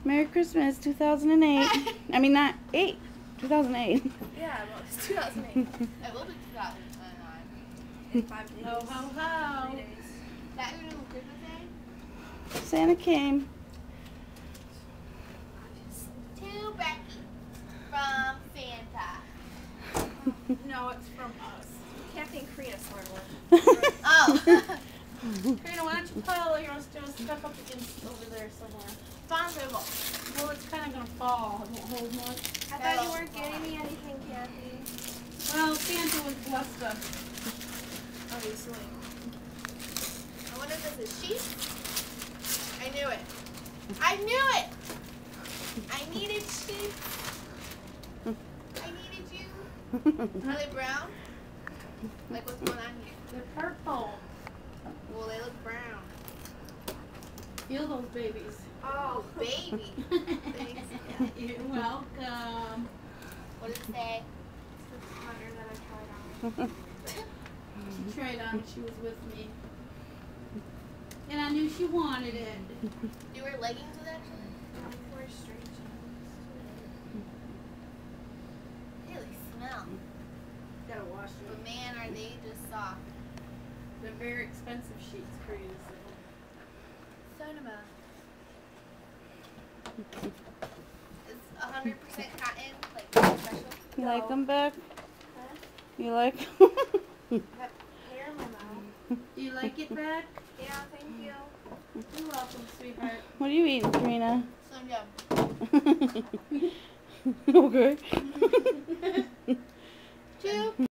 Merry Christmas, 2008. I mean, not 8, 2008. Yeah, well, it's 2008. It will be 2009. In 5 days. Ho, ho, ho. 3 days. Is that your new Christmas day? Santa came. To Becky from Santa. No, it's from us. Kathy and Karina started one. Oh. Karina, why don't you pile your stuff up against over there somewhere? Sponsorable. Well, it's kind of going to fall. It won't hold much. I thought you weren't getting me anything, Kathy. Well, Santa was blessed us. Obviously. I wonder if this is sheep. I knew it. I knew it! I needed sheep. I needed you. Are they brown? Like what's going on here? They're purple. Well, they look brown. Feel those babies. Oh, baby. Thanks. You're welcome. What did it say? It's the hunter that I tried on. She tried on it. She was with me. And I knew she wanted it. Do you wear leggings with that? I wear straight jeans. Really smell. Gotta wash But them. man, are they just soft. They're very expensive sheets, Karina. Sonoma. It's 100% cotton, like special. You like them back? Huh? You like I have hair in my mouth. Do you like it back? Yeah, thank you. You're welcome, sweetheart. What are you eating, Karina? Some yum. Okay. Two.